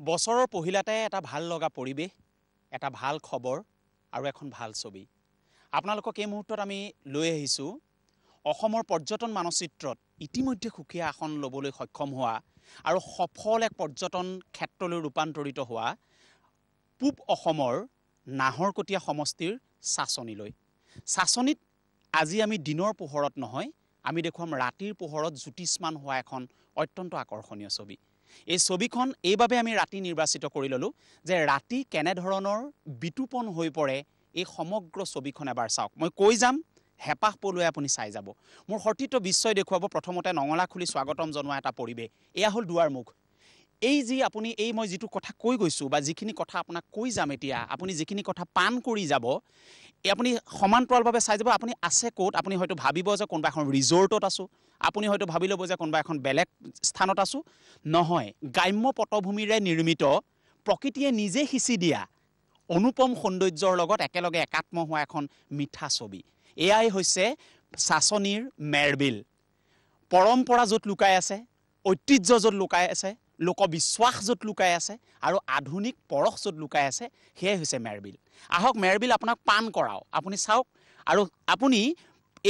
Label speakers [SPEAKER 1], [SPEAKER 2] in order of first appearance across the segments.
[SPEAKER 1] বছৰৰ পহিলাতে এটা ভাল লগা পৰিৱেশ, এটা ভাল খবৰ আৰু এখন ভাল ছবি। আপোনালোকক এই মুহূৰ্তত আমি লৈ আহিছোঁ অসমৰ পৰ্যটন মানচিত্ৰত ইতিমধ্যে সুকীয়া আসন ল'বলৈ সক্ষম হোৱা আৰু সফল এক পৰ্যটন ক্ষেত্ৰলৈ ৰূপান্তৰিত হোৱা পূব অসমৰ নাহৰকটীয়া সমষ্টিৰ চাচনিলৈ। চাচনিত আজি আমি দিনৰ পোহৰত নহয়, আমি দেখুৱাম ৰাতিৰ পোহৰত জ্যোতিষ্মান হোৱা এখন অত্যন্ত আকৰ্ষণীয় ছবি। এই ছবিখন এইবাবে আমি ৰাতি নিৰ্বাচিত কৰি ল'লোঁ যে ৰাতি কেনেধৰণৰ বিতোপন হৈ পৰে এই সমগ্ৰ ছবিখন এবাৰ চাওক। মই কৈ যাম, হেঁপাহ পলুৱাই আপুনি চাই যাব। মোৰ সতীৰ্থ বিশ্বই দেখুৱাব প্ৰথমতে নঙলা খুলি স্বাগতম জনোৱা এটা পৰিৱেশ। এয়া হ'ল দুৱাৰমুখ। এই যি আপুনি মই যিটো কথা কৈ গৈছোঁ বা যিখিনি কথা আপোনাক কৈ যাম এতিয়া, আপুনি যিখিনি কথা পান কৰি যাব, আপুনি সমান্তৰালভাৱে চাই যাব। আপুনি আছে ক'ত? আপুনি হয়তো ভাবিব যে কোনোবা এখন ৰিজৰ্টত আছোঁ, আপুনি হয়তো ভাবি ল'ব যে কোনোবা এখন বেলেগ স্থানত আছোঁ। নহয়, গ্ৰাম্য পটভূমিৰে নিৰ্মিত, প্ৰকৃতিয়ে নিজে সিঁচি দিয়া অনুপম সৌন্দৰ্যৰ লগত একেলগে একাত্ম হোৱা এখন মিঠা ছবি। এয়াই হৈছে চাচনিৰ মেৰবিল। পৰম্পৰা য'ত লুকাই আছে, ঐতিহ্য য'ত লুকাই আছে, লোকবিশ্বাস য'ত লুকাই আছে আৰু আধুনিক পৰশ য'ত লুকাই আছে, সেয়াই হৈছে মেৰবিল। আহক মেৰবিল আপোনাক পান কৰাওঁ, আপুনি চাওক। আৰু আপুনি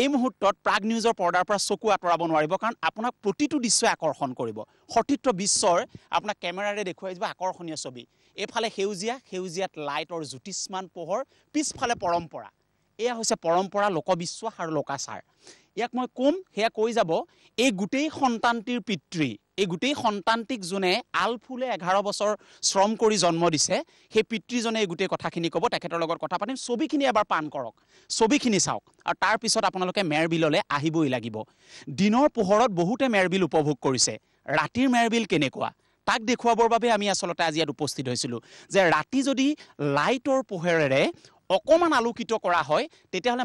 [SPEAKER 1] এই মুহূৰ্তত প্ৰাগ নিউজৰ পৰ্দাৰ পৰা চকু আঁতৰাব নোৱাৰিব, কাৰণ আপোনাক প্ৰতিটো দৃশ্যই আকৰ্ষণ কৰিব। সতীৰ্থ বিশ্বৰ আপোনাক কেমেৰাৰে দেখুৱাই দিব আকৰ্ষণীয় ছবি। এইফালে সেউজীয়াত লাইটৰ জ্যোতিষ্মান পোহৰ, পিছফালে পৰম্পৰা। এয়া হৈছে পৰম্পৰা, লোকবিশ্বাস আৰু লোকাচাৰ। ইয়াক মই ক'ম, সেয়া কৈ যাব। এই গোটেই সন্তানটিৰ পিতৃ, এই গোটেই সন্তানটিক যোনে আলফুলে 11 বছৰ শ্ৰম কৰি জন্ম দিছে, সেই পিতৃজনে এই গোটেই কথাখিনি ক'ব। তেখেতৰ লগত কথা পাতিম। ছবিখিনি এবাৰ পান কৰক, ছবিখিনি চাওক, আৰু তাৰপিছত আপোনালোকে মেৰবিললৈ আহিবই লাগিব। দিনৰ পোহৰত বহুতে মেৰবিল উপভোগ কৰিছে। ৰাতিৰ মেৰবিল কেনেকুৱা তাক দেখুৱাবৰ বাবে আমি আচলতে আজি ইয়াত উপস্থিত হৈছিলোঁ। যে ৰাতি যদি লাইটৰ পোহৰেৰে অকণমান আলোকিত কৰা হয়, তেতিয়াহ'লে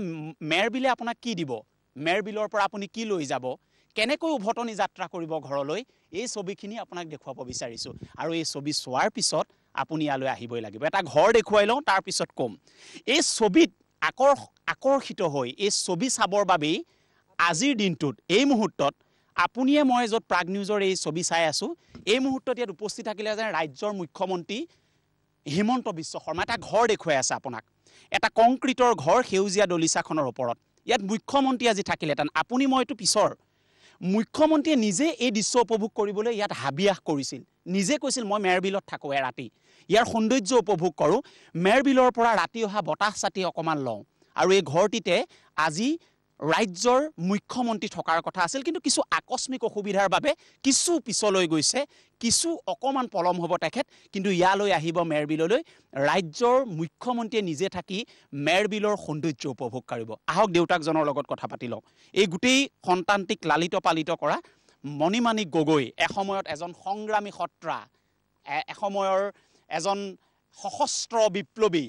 [SPEAKER 1] মেৰবিলে আপোনাক কি দিব? মেৰবিলৰ পৰা আপুনি কি লৈ যাব? কেনেকৈ উভতনি যাত্ৰা কৰিব ঘৰলৈ? এই ছবিখিনি আপোনাক দেখুৱাব বিচাৰিছোঁ। আৰু এই ছবি চোৱাৰ পিছত আপুনি ইয়ালৈ আহিবই লাগিব। এটা ঘৰ দেখুৱাই লওঁ, তাৰপিছত ক'ম। এই ছবিত আকৰ্ষিত হৈ এই ছবি চাবৰ বাবেই আজিৰ দিনটোত, এই মুহূৰ্তত আপুনিয়ে মই য'ত প্ৰাগ নিউজৰ এই ছবি চাই আছোঁ, এই মুহূৰ্তত ইয়াত উপস্থিত থাকিলে যে ৰাজ্যৰ মুখ্যমন্ত্ৰী হিমন্ত বিশ্ব শৰ্মা এটা ঘৰ দেখুৱাই আছে আপোনাক। এটা কংক্ৰিটৰ ঘৰ সেউজীয়া দলিচাখনৰ ওপৰত। ইয়াত মুখ্যমন্ত্ৰী আজি থাকিলেহেঁতেন। আপুনি মইতো পিছৰ মুখ্যমন্ত্ৰীয়ে নিজে এই দৃশ্য উপভোগ কৰিবলৈ ইয়াত হাবিয়াস কৰিছিল। নিজে কৈছিল মই মেৰবিলত থাকোঁ এৰাতি, ইয়াৰ সৌন্দৰ্য উপভোগ কৰোঁ, মেৰবিলৰ পৰা ৰাতি অহা বতাহ চাতি অকণমান লওঁ। আৰু এই ঘৰটিতে আজি ৰাজ্যৰ মুখ্যমন্ত্ৰী থকাৰ কথা আছিল, কিন্তু কিছু আকস্মিক অসুবিধাৰ বাবে কিছু পিছলৈ গৈছে, কিছু অকণমান পলম হ'ব তেখেত, কিন্তু ইয়ালৈ আহিব মেৰবিললৈ। ৰাজ্যৰ মুখ্যমন্ত্ৰীয়ে নিজে থাকি মেৰবিলৰ সৌন্দৰ্য উপভোগ কৰিব। আহক দেউতাকজনৰ লগত কথা পাতি লওঁ। এই গোটেই সন্তানটিক লালিত পালিত কৰা মণিমাণিক গগৈ, এসময়ত এজন সংগ্ৰামী সত্ৰা, এসময়ৰ এজন সশস্ত্ৰ বিপ্লৱী,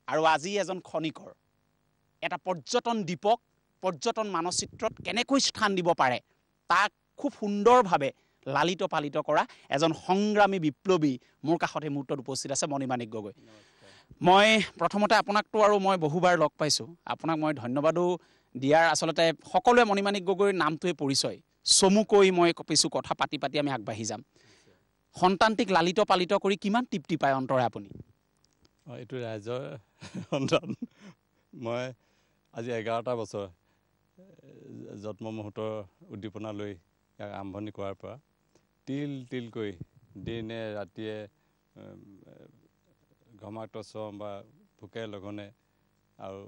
[SPEAKER 1] আৰু আজি এজন খনিকৰ। এটা পৰ্যটন দ্বীপক পৰ্যটন মানচিত্ৰত কেনেকৈ স্থান দিব পাৰে, তাক খুব সুন্দৰভাৱে লালিত পালিত কৰা এজন সংগ্ৰামী বিপ্লৱী মোৰ কাষত এই মুহূৰ্তত উপস্থিত আছে, মণিমাণিক গগৈ। মই প্ৰথমতে আপোনাকতো আৰু মই বহুবাৰ লগ পাইছোঁ, আপোনাক মই ধন্যবাদো দিয়াৰ আচলতে সকলোৱে মণিমাণিক গগৈৰ নামটোৱে পৰিচয়। চমুকৈ মই কিছু কথা পাতি আমি আগবাঢ়ি যাম। সন্তানটিক লালিত পালিত কৰি কিমান তৃপ্তি পায় অন্তৰে আপুনি?
[SPEAKER 2] এইটো ৰাইজৰ সন্তান। মই আজি 11টা বছৰ জন্ম মুহূৰ্তৰ উদ্দীপনা লৈ ইয়াক আৰম্ভণি কৰাৰ পৰা তিলকৈ দিনে ৰাতিয়ে ঘমাক্ত শ্ৰম বা ভোকে লঘনে আৰু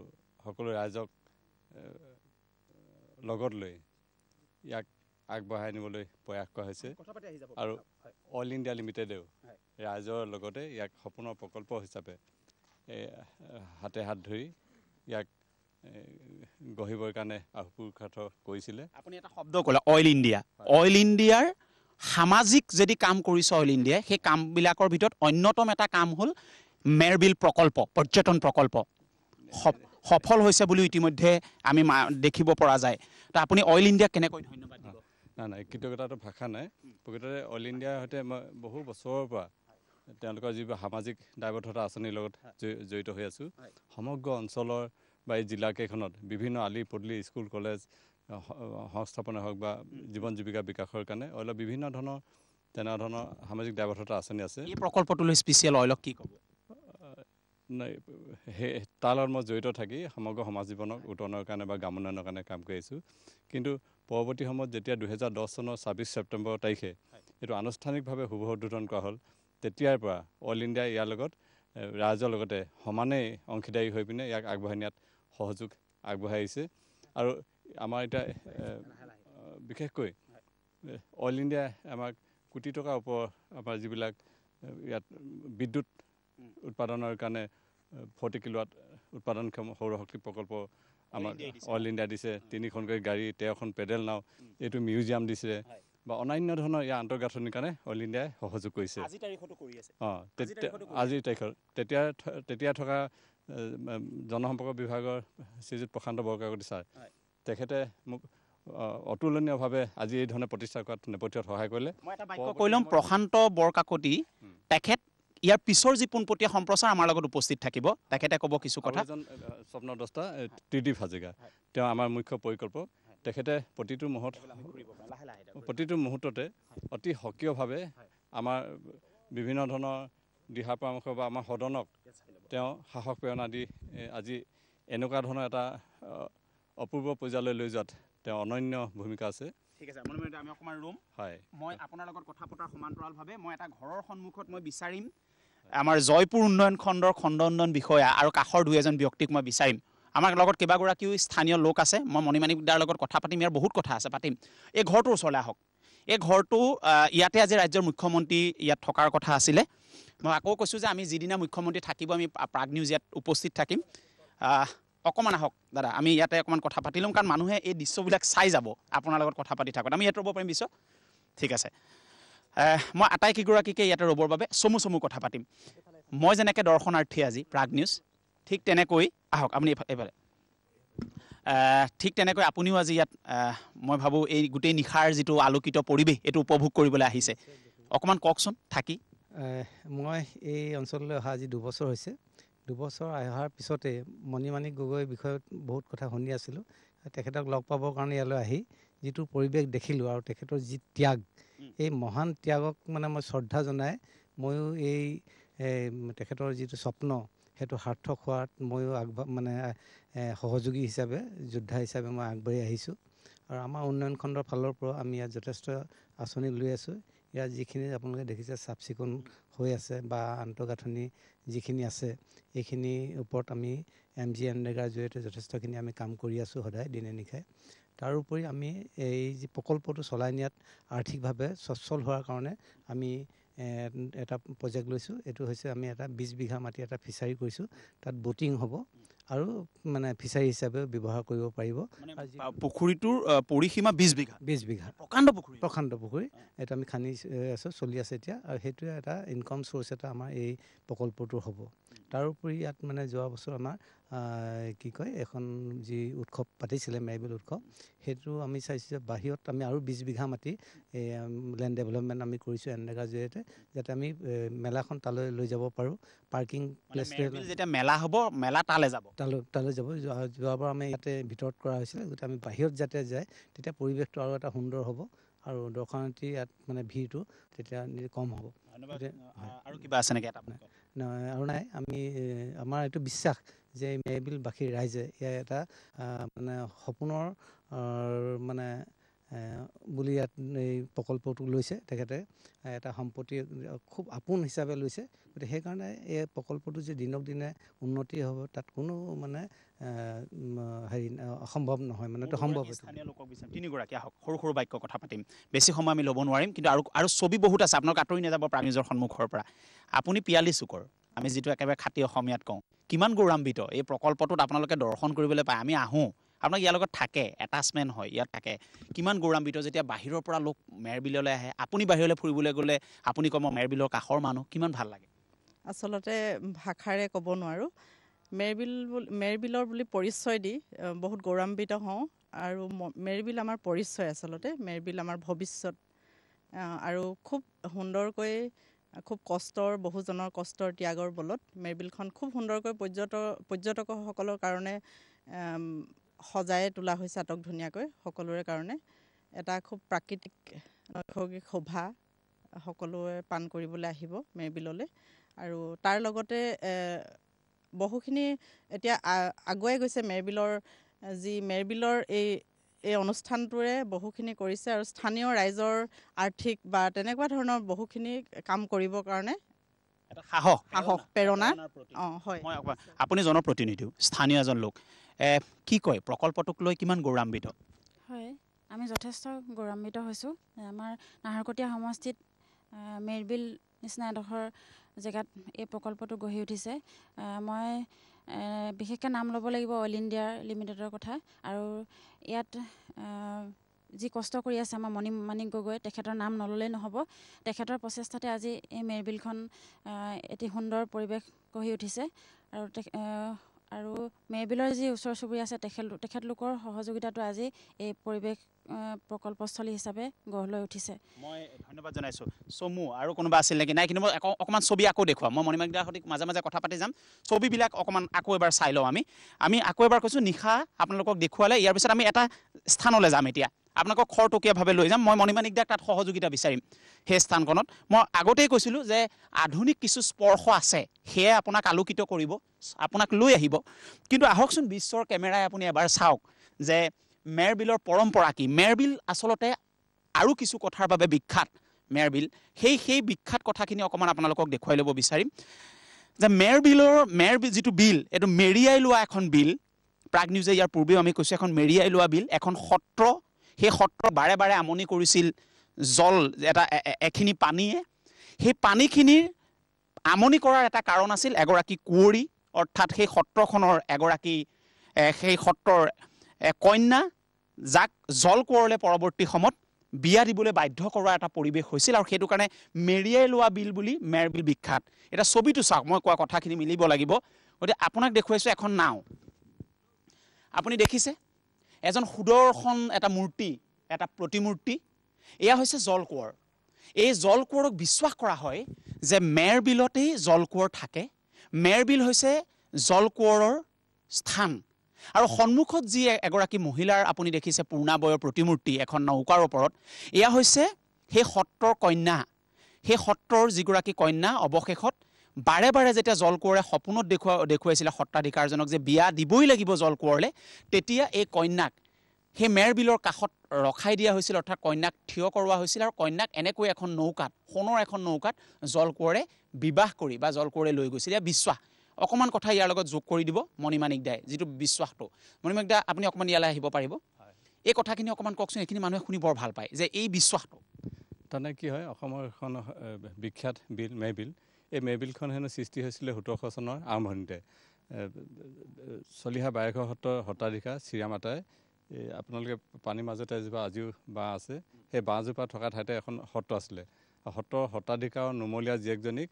[SPEAKER 2] সকলো ৰাইজক লগত লৈ ইয়াক আগবঢ়াই নিবলৈ প্ৰয়াস কৰা হৈছে। আৰু অল ইণ্ডিয়া লিমিটেডেও ৰাইজৰ লগতে ইয়াক সপোনৰ প্ৰকল্প হিচাপে হাতে হাত ধৰি ইয়াক গঢ়িবৰ কাৰণে আহুপুৰুষাৰ্থ কৰিছিলে।
[SPEAKER 1] আপুনি এটা শব্দ ক'লে অইল ইণ্ডিয়া। অইল ইণ্ডিয়াৰ সামাজিক যদি কাম কৰিছে অইল ইণ্ডিয়াই, সেই কামবিলাকৰ ভিতৰত অন্যতম এটা কাম হ'ল মেৰবিল প্ৰকল্প, পৰ্যটন প্ৰকল্প। সফল হৈছে বুলি ইতিমধ্যে আমি দেখিব পৰা যায়। তো আপুনি অইল ইণ্ডিয়াক কেনেকৈ ধন্যবাদ দিব?
[SPEAKER 2] নাই, কৃতজ্ঞতাটো ভাষা নাই। প্ৰকৃততে অইল ইণ্ডিয়াৰ সৈতে মই বহু বছৰৰ পৰা তেওঁলোকৰ যিবোৰ সামাজিক দায়বদ্ধতা আঁচনিৰ লগত জড়িত হৈ আছোঁ। সমগ্ৰ অঞ্চলৰ বা এই জিলাকেইখনত বিভিন্ন আলি পদূলি, স্কুল কলেজ সংস্থাপনে হওক বা জীৱন জীৱিকা বিকাশৰ কাৰণে অইলৰ বিভিন্ন ধৰণৰ তেনেধৰণৰ সামাজিক দায়বদ্ধতা আঁচনি আছে।
[SPEAKER 1] এই প্ৰকল্পটোলৈ স্পেচিয়েল অইলক কি ক'ব?
[SPEAKER 2] নাই, সেই তাৰ লগত মই জড়িত থাকি সমগ্ৰ সমাজ জীৱনক উন্নয়নৰ কাৰণে বা গ্ৰাম উন্নয়নৰ কাৰণে কাম কৰি আহিছোঁ। কিন্তু পৰৱৰ্তী সময়ত যেতিয়া 2010 চনৰ 26 ছেপ্টেম্বৰ তাৰিখে এইটো আনুষ্ঠানিকভাৱে শুভ উদ্বোধন কৰা হ'ল, তেতিয়াৰ পৰা অল ইণ্ডিয়া ইয়াৰ লগত ৰাইজৰ লগতে সমানেই অংশীদাৰী হৈ পিনে ইয়াক আগবঢ়াই নিয়াত সহযোগ আগবঢ়াই আহিছে। আৰু আমাৰ এতিয়া বিশেষকৈ অল ইণ্ডিয়াই আমাক কোটি টকাৰ ওপৰৰ আমাৰ যিবিলাক ইয়াত বিদ্যুৎ উৎপাদনৰ কাৰণে 40 কিলোৱাট উৎপাদনক্ষম সৌৰশক্তি প্ৰকল্প আমাক অল ইণ্ডিয়া দিছে। 3খনকৈ গাড়ী, 13খন পেডেল নাও, এইটো মিউজিয়াম দিছে বা অন্যান্য ধৰণৰ ইয়াৰ আন্তঃগাঁথনিৰ কাৰণে অল ইণ্ডিয়াই সহযোগ কৰিছে।
[SPEAKER 1] আজিৰ তাৰিখতো কৰি আছে।
[SPEAKER 2] আজিৰ তাৰিখত তেতিয়া থকা জনসম্পৰ্ক বিভাগৰ শ্ৰীযুত প্ৰশান্ত বৰকাকতি ছাৰ, তেখেতে মোক অতুলনীয়ভাৱে আজি এই ধৰণে প্ৰতিষ্ঠা কৰাত নেপথ্যত সহায় কৰিলে।
[SPEAKER 1] মই এটা বাক্য কৈ ল'ম, প্ৰশান্ত বৰকাকতি তেখেত ইয়াৰ পিছৰ যি পোনপটীয়া সম্প্ৰচাৰ আমাৰ লগত উপস্থিত থাকিব, তেখেতে ক'ব কিছু কথা।
[SPEAKER 2] এজন স্বপ্নদ্ৰষ্টা ত্ৰিদীপ হাজৰিকা, তেওঁ আমাৰ মুখ্য পৰিকল্পক। তেখেতে প্ৰতিটো মুহূৰ্ততে অতি সক্ৰিয়ভাৱে আমাৰ বিভিন্ন ধৰণৰ দিহা পৰামৰ্শ বা আমাৰ সদনক তেওঁ সাহস প্ৰেৰণা দি আজি এনেকুৱা ধৰণৰ এটা অপূৰ্ব পৰ্যায়লৈ লৈ যোৱাত তেওঁ অনন্য ভূমিকা আছে।
[SPEAKER 1] ঠিক আছে, আমি অকণমান ৰুম।
[SPEAKER 2] হয়,
[SPEAKER 1] মই আপোনাৰ লগত কথা পতাৰ সমান্তৰালভাৱে মই এটা ঘৰৰ সন্মুখত মই বিচাৰিম আমাৰ জয়পুৰ উন্নয়ন খণ্ডৰ খণ্ড উন্নয়ন বিষয়া আৰু কাষৰ 2 এজন ব্যক্তিক মই বিচাৰিম। আমাৰ লগত কেইবাগৰাকীও স্থানীয় লোক আছে, মই মণিমাণিকদাৰ লগত কথা পাতিম, ইয়াৰ বহুত কথা আছে পাতিম। এই ঘৰটোৰ ওচৰলৈ আহক। এই ঘৰটো ইয়াতে আজি ৰাজ্যৰ মুখ্যমন্ত্ৰী ইয়াত থকাৰ কথা আছিলে। মই আকৌ কৈছোঁ যে আমি যিদিনা মুখ্যমন্ত্ৰী থাকিব আমি প্ৰাগ নিউজ ইয়াত উপস্থিত থাকিম। অকণমান আহক দাদা, আমি ইয়াতে অকণমান কথা পাতি ল'ম, কাৰণ মানুহে এই দৃশ্যবিলাক চাই যাব আপোনাৰ লগত কথা পাতি থাকোঁ। আমি ইয়াত ৰ'ব পাৰিম বিশ্ব? ঠিক আছে, মই আটাইকেইগৰাকীকে ইয়াতে ৰ'বৰ বাবে চমু কথা পাতিম। মই যেনেকৈ দৰ্শনাৰ্থী আজি প্ৰাগ নিউজ, ঠিক তেনেকৈ আহক আপুনি এইফালে। ঠিক তেনেকৈ আপুনিও আজি ইয়াত মই ভাবোঁ এই গোটেই নিশাৰ যিটো আলোকিত পৰিৱেশ এইটো উপভোগ কৰিবলৈ আহিছে। অকণমান কওকচোন থাকি।
[SPEAKER 3] মই এই অঞ্চললৈ অহা আজি 2 বছৰ হৈছে। 2 বছৰ অহাৰ পিছতে মণিমাণিক গগৈৰ বিষয়ত বহুত কথা শুনি আছিলোঁ। তেখেতক লগ পাবৰ কাৰণে ইয়ালৈ আহি যিটো পৰিৱেশ দেখিলোঁ আৰু তেখেতৰ যি ত্যাগ, এই মহান ত্যাগক মানে মই শ্ৰদ্ধা জনাই ময়ো এই তেখেতৰ যিটো স্বপ্ন সেইটো সাৰ্থক হোৱাত ময়ো সহযোগী হিচাপে, যোদ্ধা হিচাপে মই আগবাঢ়ি আহিছোঁ। আৰু আমাৰ উন্নয়ন খণ্ডৰ ফালৰ পৰা আমি ইয়াত যথেষ্ট আঁচনি লৈ আছোঁ। ইয়াত যিখিনি আপোনালোকে দেখিছে চাফ চিকুণ হৈ আছে বা আন্তঃগাঁথনি যিখিনি আছে, এইখিনিৰ ওপৰত আমি MGNৰেগাৰ জৰিয়তে যথেষ্টখিনি আমি কাম কৰি আছোঁ সদায় দিনে নিশাই। তাৰোপৰি আমি এই যি প্ৰকল্পটো চলাই নিয়াত আৰ্থিকভাৱে সচ্ছল হোৱাৰ কাৰণে আমি এটা প্ৰজেক্ট লৈছোঁ। এইটো হৈছে আমি এটা 20 বিঘা মাটি এটা ফিচাৰী কৰিছোঁ। তাত ব'টিং হ'ব আৰু ফিচাৰী হিচাপে ব্যৱহাৰ কৰিব পাৰিব।
[SPEAKER 1] পুখুৰীটোৰ পৰিসীমা 20 বিঘা।
[SPEAKER 3] 20 বিঘা প্ৰকাণ্ড পুখুৰী এইটো আমি খান্দি আছোঁ, চলি আছে এতিয়া। আৰু সেইটোৱে এটা ইনকাম চ'ৰ্চ এটা আমাৰ এই প্ৰকল্পটোৰ হ'ব। তাৰোপৰি ইয়াত যোৱা বছৰ আমাৰ এখন যি উৎসৱ পাতিছিলে মেৰিবিল উৎসৱ, সেইটো আমি চাইছোঁ যে বাহিৰত আমি আৰু 20 বিঘা মাটি লেণ্ড ডেভেলপমেণ্ট আমি কৰিছোঁ এনৰেগাৰ জৰিয়তে, যাতে আমি মেলাখন তালৈ লৈ যাব পাৰোঁ। পাৰ্কিং প্লেচ
[SPEAKER 1] যেতিয়া মেলা হ'ব, মেলা তালৈ যাব।
[SPEAKER 3] যোৱাবাৰ আমি ইয়াতে ভিতৰত কৰা হৈছিলে, গতিকে আমি বাহিৰত যাতে যায় তেতিয়া পৰিৱেশটো আৰু এটা সুন্দৰ হ'ব আৰু দৰ্শনাৰ্থী ইয়াত ভিৰটো তেতিয়া কম হ'ব।
[SPEAKER 1] আৰু কিবা আছে নেকি?
[SPEAKER 3] আৰু নাই, আমাৰ এইটো বিশ্বাস যে মেৰিবিলবাসী ৰাইজে ইয়াৰ এটা সপোনৰ বুলি ইয়াত এই প্ৰকল্পটো লৈছে। তেখেতে এটা সম্পত্তি খুব আপোন হিচাপে লৈছে। গতিকে সেইকাৰণে এই প্ৰকল্পটো যে দিনক দিনে উন্নতি হ'ব তাত কোনো অসম্ভৱ নহয়, এইটো সম্ভৱ।
[SPEAKER 1] তিনিগৰাকী আহক, সৰু বাক্য কথা পাতিম, বেছি সময় আমি ল'ব নোৱাৰিম। কিন্তু আৰু ছবি বহুত আছে, আপোনালোক আঁতৰি নাযাব প্ৰাগ নিউজৰ সন্মুখৰ পৰা। আপুনি ৪৫ চুকৰ, আমি যিটো একেবাৰে খাটি অসমীয়াত কওঁ, কিমান গৌৰৱান্বিত এই প্ৰকল্পটোত আপোনালোকে দৰ্শন কৰিবলৈ পায়। আমি আহোঁ, আপোনাক ইয়াৰ লগত থাকে, এটাচমেণ্ট হয়, ইয়াত থাকে। কিমান গৌৰৱান্বিত যেতিয়া বাহিৰৰ পৰা লোক মেৰবিললৈ আহে। আপুনি বাহিৰলৈ ফুৰিবলৈ গ'লে আপুনি কম মেৰবিলৰ কাষৰ মানুহ, কিমান ভাল লাগে।
[SPEAKER 4] আচলতে ভাষাৰে ক'ব নোৱাৰোঁ। মেৰবিলৰ বুলি পৰিচয় দি বহুত গৌৰৱান্বিত হওঁ। আৰু মেৰবিল আমাৰ পৰিচয়, আচলতে মেৰবিল আমাৰ ভৱিষ্যত। আৰু খুব সুন্দৰকৈ, খুব বহুজনৰ কষ্টৰ ত্যাগৰ বলত মেৰবিলখন খুব সুন্দৰকৈ পৰ্যটকসকলৰ কাৰণে সজাই তোলা হৈছে, আটক ধুনীয়াকৈ সকলোৰে কাৰণে। এটা খুব প্ৰাকৃতিক নৈসৰ্গিক শোভা সকলোৱে পান কৰিবলৈ আহিব মেৰবিললৈ। আৰু তাৰ লগতে বহুখিনি এতিয়া আগুৱাই গৈছে মেৰবিলৰ এই অনুষ্ঠানটোৰে বহুখিনি কৰিছে আৰু স্থানীয় ৰাইজৰ আৰ্থিক বা তেনেকুৱা ধৰণৰ বহুখিনি কাম কৰিবৰ কাৰণে
[SPEAKER 1] এটা সাহস
[SPEAKER 4] প্ৰেৰণা।
[SPEAKER 1] হয়, আপুনি জনপ্ৰতিনিধি, স্থানীয় এজন লোক, কি কয় প্ৰকল্পটোক লৈ কিমান গৌৰৱান্বিত?
[SPEAKER 5] হয়, আমি যথেষ্ট গৌৰৱান্বিত হৈছোঁ। আমাৰ নাহৰকটীয়া সমষ্টিত মেৰবিল নিচিনা এডোখৰ জেগাত এই প্ৰকল্পটো গঢ়ি উঠিছে। মই বিশেষকৈ নাম ল'ব লাগিব অইল ইণ্ডিয়া লিমিটেডৰ কথা। আৰু ইয়াত যি কষ্ট কৰি আছে আমাৰ মণি গগৈ, তেখেতৰ নাম নল'লেই নহ'ব। তেখেতৰ প্ৰচেষ্টাতে আজি এই মেৰবিলখন এটি সুন্দৰ পৰিৱেশ গঢ়ি উঠিছে। আৰু মেৰবিলৰ যি ওচৰ চুবুৰীয়া আছে তেখেতলোকৰ সহযোগিতাটো আজি এই পৰিৱেশ প্ৰকল্পস্থলী হিচাপে গঢ় লৈ উঠিছে।
[SPEAKER 1] মই ধন্যবাদ জনাইছোঁ। চমু আৰু কোনোবা আছিল নেকি? নাই, কিন্তু মই অকণমান ছবি আকৌ দেখুৱাম। মই মণিমাইকদাৰ সৈতে মাজে মাজে কথা পাতি যাম। ছবিবিলাক অকণমান আকৌ এবাৰ চাই লওঁ। আমি আকৌ এবাৰ কৈছোঁ, নিশা আপোনালোকক দেখুৱালে ইয়াৰ পিছত আমি এটা স্থানলৈ যাম। এতিয়া আপোনালোকক খৰতকীয়াভাৱে লৈ যাম। মই মণিমাইকদাক তাত সহযোগিতা বিচাৰিম সেই স্থানখনত। মই আগতেই কৈছিলোঁ যে আধুনিক কিছু স্পৰ্শ আছে, সেয়ে আপোনাক আলোকিত কৰিব, আপোনাক লৈ আহিব। কিন্তু আহকচোন বিশ্বৰ কেমেৰাই আপুনি এবাৰ চাওক যে মেৰবিলৰ পৰম্পৰা কি। মেৰবিল আচলতে আৰু কিছু কথাৰ বাবে বিখ্যাত। মেৰবিল সেই বিখ্যাত কথাখিনি অকণমান আপোনালোকক দেখুৱাই ল'ব বিচাৰিম যে মেৰবিল যিটো বিল, এইটো মেৰিয়াই লোৱা এখন বিল। প্ৰাগ নিউজে ইয়াৰ পূৰ্বেও আমি কৈছোঁ এখন মেৰিয়াই লোৱা বিল, এখন সত্ৰ। সেই সত্ৰ বাৰে বাৰে আমনি কৰিছিল এখিনি পানীয়ে। সেই পানীখিনিৰ আমনি কৰাৰ এটা কাৰণ আছিল এগৰাকী কুঁৱৰী, অৰ্থাৎ সেই সত্ৰখনৰ এগৰাকী সেই সত্ৰৰ কন্যা, যাক জল কোঁৱৰে পৰৱৰ্তী সময়ত বিয়া দিবলৈ বাধ্য কৰোৱা এটা পৰিৱেশ হৈছিল। আৰু সেইটো কাৰণে মেৰিয়াই লোৱা বিল বুলি মেৰবিল বিখ্যাত। এতিয়া ছবিটো চাওক, মই কোৱা কথাখিনি মিলিব লাগিব। গতিকে আপোনাক দেখুৱাইছোঁ এখন নাও। আপুনি দেখিছে এজন সুদৰ্শন এটা মূৰ্তি, এটা প্ৰতিমূৰ্তি। এয়া হৈছে জল কোঁৱৰ। এই জল কোঁৱৰক বিশ্বাস কৰা হয় যে মেৰবিলতেই জল কোঁৱৰ থাকে। মেৰবিল হৈছে জল কোঁৱৰৰ স্থান। আৰু সন্মুখত যি এগৰাকী মহিলাৰ আপুনি দেখিছে পূৰ্ণাবয়ৰ প্ৰতিমূৰ্তি এখন নৌকাৰ ওপৰত, এয়া হৈছে সেই সত্ৰৰ কন্যা। সেই সত্ৰৰ যিগৰাকী কন্যা অৱশেষত বাৰে বাৰে যেতিয়া জল কোঁৱৰে সপোনত দেখুৱাইছিলে সত্ৰাধিকাৰজনক যে বিয়া দিবই লাগিব জল কোঁৱৰলে, তেতিয়া এই কন্যাক সেই মেৰবিলৰ কাষত ৰখাই দিয়া হৈছিল, অৰ্থাৎ কন্যাক থিয় কৰোৱা হৈছিল। আৰু কন্যাক এনেকৈ এখন নৌকাত, সোণৰ এখন নৌকাত জল কোঁৱৰে বিবাহ কৰি বা জল কোঁৱৰে লৈ গৈছিল। এয়া বিশ্বাস। অকণমান কথা ইয়াৰ লগত যোগ কৰি দিব মণিমাণিক দাই, যিটো বিশ্বাসটো। মণিমাণিক দা, আপুনি অকণমান ইয়ালৈ আহিব পাৰিব? এই কথাখিনি অকণমান কওকচোন, এইখিনি মানুহে শুনি বৰ ভাল পায় যে এই বিশ্বাসটো।
[SPEAKER 2] তাৰমানে কি হয়, অসমৰ এখন বিখ্যাত বিল মেৰবিল। এই মেৰবিলখন হেনো সৃষ্টি হৈছিলে 1700 চনৰ আৰম্ভণিতে। চলিহা বাৰেঘৰ সত্ৰৰ সত্ৰাধিকাৰ শ্ৰীৰামাতাই আপোনালোকে পানীৰ মাজতে এজোপা আজিও বাঁহ আছে, সেই বাঁহজোপা থকা ঠাইতে এখন সত্ৰ আছিলে। সত্ৰৰ সত্ৰাধিকাৰৰ নুমলীয়া জীয়েকজনীক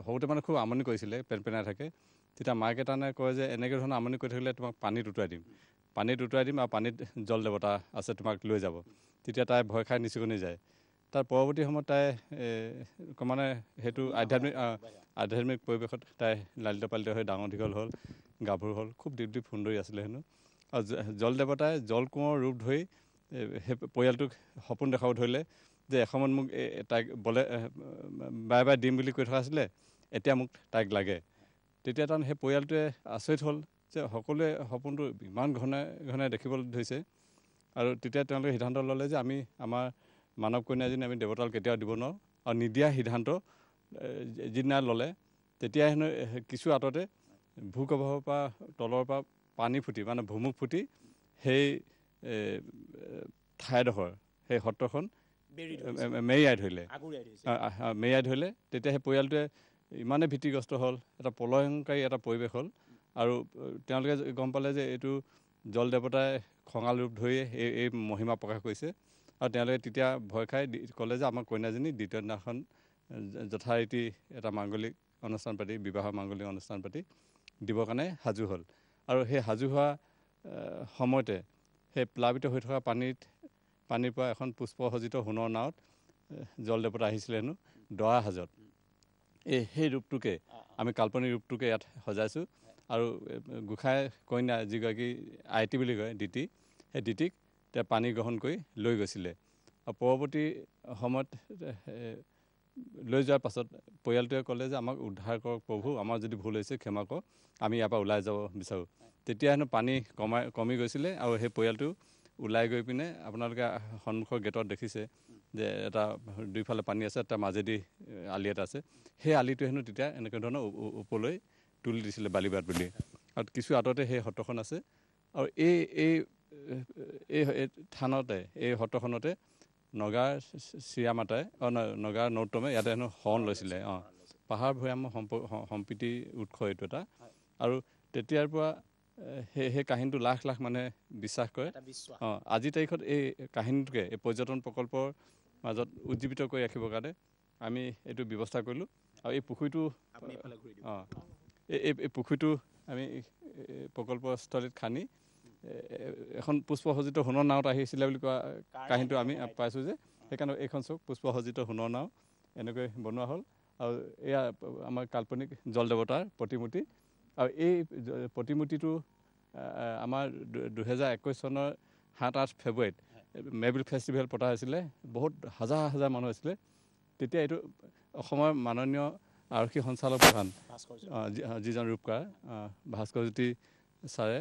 [SPEAKER 2] সৰুতে মানে খুব আমনি কৰিছিলে, পেনপেনাই থাকে। তেতিয়া মাকে তাৰমানে কয় যে এনেকৈ ধৰণৰ আমনি কৰি থাকিলে তোমাক পানীত উটুৱাই দিম আৰু পানীত জল দেৱতা আছে, তোমাক লৈ যাব। তেতিয়া তাই ভয় খাই নিচুকনি যায়। তাৰ পৰৱৰ্তী সময়ত তাই মানে সেইটো আধ্যাত্মিক পৰিৱেশত তাই লালিত পালিত হৈ ডাঙৰ দীঘল হ'ল, গাভৰু হ'ল, খুব দীপ সুন্দৰী আছিলে হেনো। আৰু জল দেৱতাই জল কোঁৱৰ ৰূপ ধৰি সেই পৰিয়ালটোক সপোন দেখাব ধৰিলে যে এসময়ত মোক তাইক বাৰে বাৰে দিম বুলি কৈ থকা আছিলে, এতিয়া মোক তাইক লাগে। তেতিয়া তাৰমানে সেই পৰিয়ালটোৱে আচৰিত হ'ল যে সকলোৱে সপোনটো ইমান ঘনে দেখিবলৈ ধৰিছে। আৰু তেতিয়া তেওঁলোকে সিদ্ধান্ত ল'লে যে আমি আমাৰ মানৱ কন্যাজনী আমি দেৱতাক কেতিয়াও দিব নোৱাৰোঁ। আৰু নিদিয়া সিদ্ধান্ত যিদিনা ল'লে, তেতিয়া হেনো কিছু আঁতৰতে ভূগৰ্ভৰ পৰা তলৰ পৰা পানী ফুটি, মানে ভুমুক ফুটি সেই ঠাইডোখৰ, সেই সত্ৰখন মেৰিয়াই ধৰিলে। তেতিয়া সেই পৰিয়ালটোৱে ইমানেই ভীতিগ্ৰস্ত হ'ল, এটা প্ৰলয়ংকাৰী এটা পৰিৱেশ হ'ল। আৰু তেওঁলোকে গম পালে যে এইটো জল দেৱতাই খঙাল ৰূপ ধৰি এই মহিমা প্ৰকাশ কৰিছে। আৰু তেওঁলোকে তেতিয়া ভয় খাই ক'লে যে আমাৰ কন্যাজনী দ্বিতীয় দিনাখন যথাৰীতি এটা মাংগলিক অনুষ্ঠান পাতি, বিবাহৰ মাংগলিক অনুষ্ঠান পাতি দিবৰ কাৰণে সাজু হ'ল। আৰু সেই সাজু হোৱা সময়তে সেই প্লাবিত হৈ থকা পানীৰ পৰা এখন পুষ্পসজ্জিত সোণৰ নাৱত জল দেৱতা আহিছিলে হেনো দৰা সাজত। সেই ৰূপটোকে আমি কাল্পনিক ৰূপটোকে ইয়াত সজাইছোঁ। আৰু গোঁসাই কন্যা যিগৰাকী আইটি বুলি কয়, দিতি, সেই দিতিক তেওঁ পানী গ্ৰহণ কৰি লৈ গৈছিলে। আৰু পৰৱৰ্তী সময়ত লৈ যোৱাৰ পাছত পৰিয়ালটোৱে ক'লে যে আমাক উদ্ধাৰ কৰক প্ৰভু, আমাৰ যদি ভুল হৈছে ক্ষমা কৰক, আমি ইয়াৰ পৰা ওলাই যাব বিচাৰোঁ। তেতিয়া হেনো পানী কমি গৈছিলে আৰু সেই পৰিয়ালটো ওলাই গৈ পিনে আপোনালোকে সন্মুখৰ গেটত দেখিছে যে এটা দুইফালে পানী আছে, তাৰ মাজেদি আলি এটা আছে। সেই আলিটো হেনো তেতিয়া এনেকুৱা ধৰণৰ ওপৰলৈ তুলি দিছিলে বালিবাট বুলি। আৰু কিছু আঁতৰতে সেই সত্ৰখন আছে। আৰু এই থানতে, এই সত্ৰখনতে নগাৰ চিৰামাতাই নগাৰ নৌত্তমে ইয়াতে হেনো শৰণ লৈছিলে। পাহাৰ ভৈয়ামৰ সম্প্ৰীতি উৎস এইটো এটা। আৰু তেতিয়াৰ পৰা সেই কাহিনীটো লাখ লাখ মানুহে বিশ্বাস কৰে। আজিৰ তাৰিখত এই কাহিনীটোকে এই পৰ্যটন প্ৰকল্পৰ মাজত উজ্জীৱিত কৰি ৰাখিবৰ কাৰণে আমি এইটো ব্যৱস্থা কৰিলোঁ। আৰু এই পুখুৰীটো এই পুখুৰীটো আমি প্ৰকল্পস্থলীত খান্দি এখন পুষ্পসজ্জিত সোণৰ নাৱত আহিছিলে বুলি কোৱা কাহিনীটো আমি পাইছোঁ যে, সেইকাৰণে এইখন চওক পুষ্পসজ্জিত সোণৰ নাও এনেকৈ বনোৱা হ'ল। আৰু এয়া আমাৰ কাল্পনিক জল দেৱতাৰ প্ৰতিমূৰ্তি। আৰু এই প্ৰতিমূৰ্তিটো আমাৰ 2021 চনৰ 7-8 ফেব্ৰুৱাৰীত মেৰবিল ফেষ্টিভেল পতা হৈছিলে। বহুত হাজাৰ হাজাৰ মানুহ হৈছিলে। তেতিয়া এইটো অসমৰ মাননীয় আৰক্ষী সঞ্চালক প্ৰধান যিজন ৰূপকাৰ ভাস্কৰজ্যোতি ছাৰে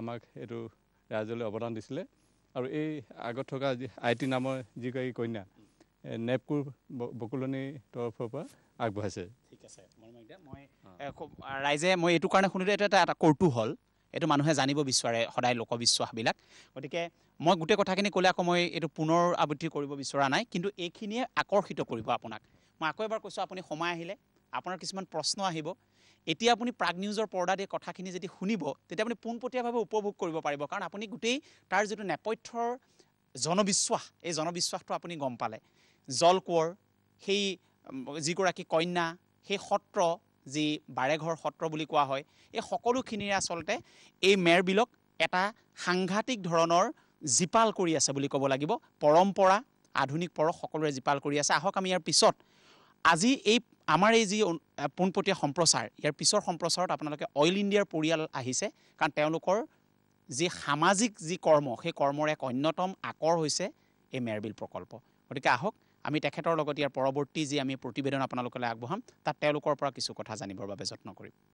[SPEAKER 2] আমাক এইটো ৰাইজলৈ অৱদান দিছিলে। আৰু এই আগত থকা আইটি নামৰ যিগৰাকী কন্যা নেপকুৰ বকুলনিৰ তৰফৰ পৰা আগবঢ়াইছে।
[SPEAKER 1] ঠিক আছে, ৰাইজে মই এইটো কাৰণে শুনিলোঁ, এইটো এটা কৌতূহল, এইটো মানুহে জানিব বিচাৰে সদায় লোকবিশ্বাসবিলাক। গতিকে মই গোটেই কথাখিনি ক'লে আকৌ মই এইটো পুনৰ আবৃত্তি কৰিব বিচৰা নাই, কিন্তু এইখিনিয়ে আকৰ্ষিত কৰিব আপোনাক। মই আকৌ এবাৰ কৈছোঁ, আপুনি সময় আহিলে আপোনাৰ কিছুমান প্ৰশ্ন আহিব। এতিয়া আপুনি প্ৰাগ নিউজৰ পৰ্দাত এই কথাখিনি যদি শুনিব, তেতিয়া আপুনি পোনপটীয়াভাৱে উপভোগ কৰিব পাৰিব। কাৰণ আপুনি গোটেই তাৰ যিটো নেপথ্যৰ জনবিশ্বাস, এই জনবিশ্বাসটো আপুনি গম পালে। জল কোঁৱৰ, সেই যিগৰাকী কন্যা, সেই সত্ৰ যি বাৰেঘৰ সত্ৰ বুলি কোৱা হয়, এই সকলোখিনিৰে আচলতে এই মেৰবিলক এটা সাংঘাতিক ধৰণৰ জীপাল কৰি আছে বুলি ক'ব লাগিব। পৰম্পৰা, আধুনিক পৰশ সকলোৰে জীপাল কৰি আছে। আহক আমি ইয়াৰ পিছত আজি এই আমাৰ এই যি পোনপটীয়া সম্প্ৰচাৰ, ইয়াৰ পিছৰ সম্প্ৰচাৰত আপোনালোকে অইল ইণ্ডিয়াৰ পৰিয়াল আহিছে। কাৰণ তেওঁলোকৰ যি সামাজিক যি কৰ্ম, সেই কৰ্মৰ এক অন্যতম আকৰ হৈছে এই মেৰবিল প্ৰকল্প। গতিকে আহক আমি তেখেতৰ লগত ইয়াৰ পৰৱৰ্তী যি আমি প্ৰতিবেদন আপোনালোকলৈ আগবঢ়াম, তাত তেওঁলোকৰ পৰা কিছু কথা জানিবৰ বাবে যত্ন কৰিম।